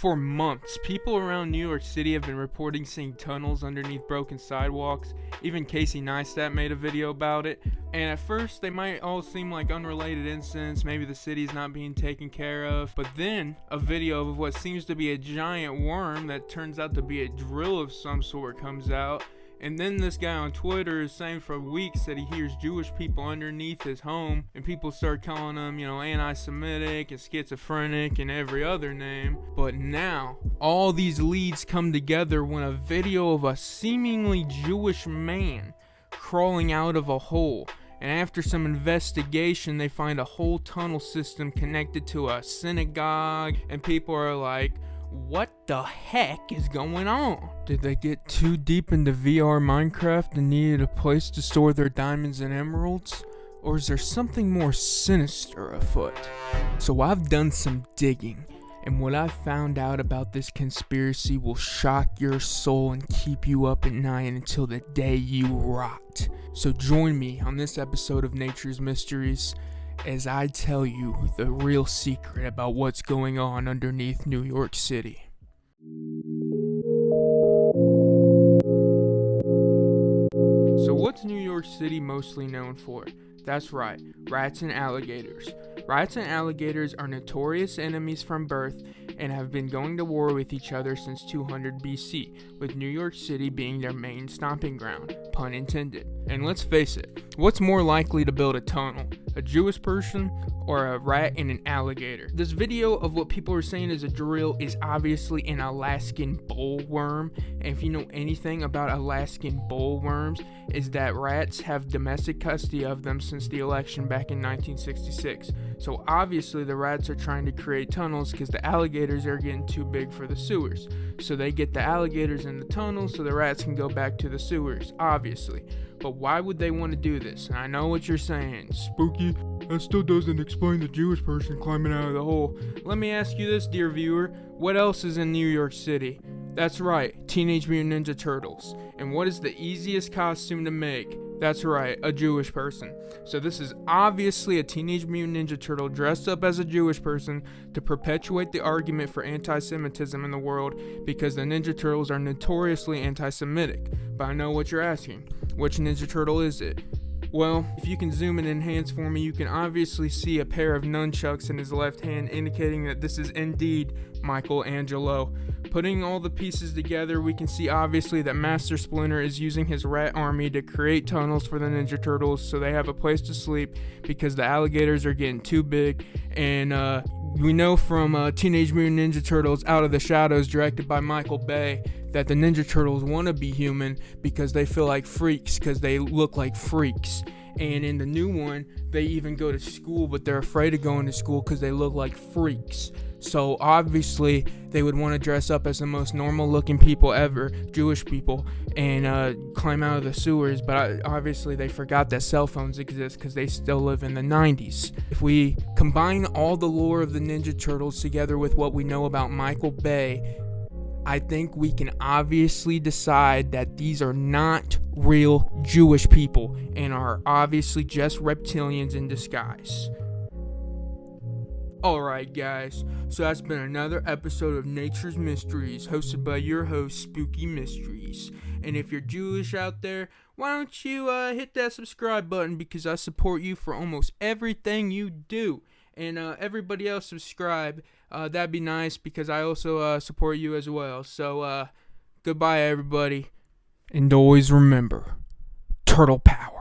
For months, people around New York City have been reporting seeing tunnels underneath broken sidewalks. Even Casey Neistat made a video about it. And at first, they might all seem like unrelated incidents, maybe the city's not being taken care of. But then, a video of what seems to be a giant worm that turns out to be a drill of some sort comes out. And then this guy on Twitter is saying for weeks that he hears Jewish people underneath his home, and people start calling him, anti-Semitic and schizophrenic and every other name. But now, all these leads come together when a video of a seemingly Jewish man crawling out of a hole. And after some investigation, they find a whole tunnel system connected to a synagogue, and people are like, what the heck is going on? Did they get too deep into VR Minecraft and needed a place to store their diamonds and emeralds? Or is there something more sinister afoot? So I've done some digging, and what I've found out about this conspiracy will shock your soul and keep you up at night until the day you rot. So join me on this episode of Nature's Mysteries as I tell you the real secret about what's going on underneath New York City. So what's New York City mostly known for? That's right, rats and alligators. Rats and alligators are notorious enemies from birth and have been going to war with each other since 200 BC, with New York City being their main stomping ground, pun intended. And let's face it, what's more likely to build a tunnel? A Jewish person or a rat and an alligator? This video of what people are saying is a drill is obviously an Alaskan bullworm. And if you know anything about Alaskan bullworms, is that rats have domestic custody of them since the election back in 1966. So obviously the rats are trying to create tunnels because the alligators are getting too big for the sewers. So they get the alligators in the tunnels so the rats can go back to the sewers, obviously. But why would they want to do this? And I know what you're saying, Spooky, that still doesn't explain the Jewish person climbing out of the hole. Let me ask you this, dear viewer, what else is in New York City? That's right, Teenage Mutant Ninja Turtles. And what is the easiest costume to make? That's right, a Jewish person. So this is obviously a Teenage Mutant Ninja Turtle dressed up as a Jewish person to perpetuate the argument for anti-Semitism in the world, because the Ninja Turtles are notoriously anti-Semitic. But I know what you're asking. Which Ninja Turtle is it? Well, if you can zoom and enhance for me, you can obviously see a pair of nunchucks in his left hand, indicating that this is indeed Michelangelo. Putting all the pieces together, we can see obviously that Master Splinter is using his rat army to create tunnels for the Ninja Turtles so they have a place to sleep because the alligators are getting too big. And we know from Teenage Mutant Ninja Turtles Out of the Shadows, directed by Michael Bay, that the Ninja Turtles want to be human because they feel like freaks because they look like freaks. And in the new one, they even go to school, but they're afraid of going to school because they look like freaks. So obviously, they would want to dress up as the most normal looking people ever, Jewish people, and climb out of the sewers. But obviously, they forgot that cell phones exist because they still live in the 90s. If we combine all the lore of the Ninja Turtles together with what we know about Michael Bay, I think we can obviously decide that these are not real Jewish people and are obviously just reptilians in disguise. Alright guys, so that's been another episode of Nature's Mysteries, hosted by your host, Spooky Mysteries. And if you're Jewish out there, why don't you hit that subscribe button, because I support you for almost everything you do. And everybody else subscribe, that'd be nice, because I also support you as well. So goodbye everybody, and always remember, turtle power.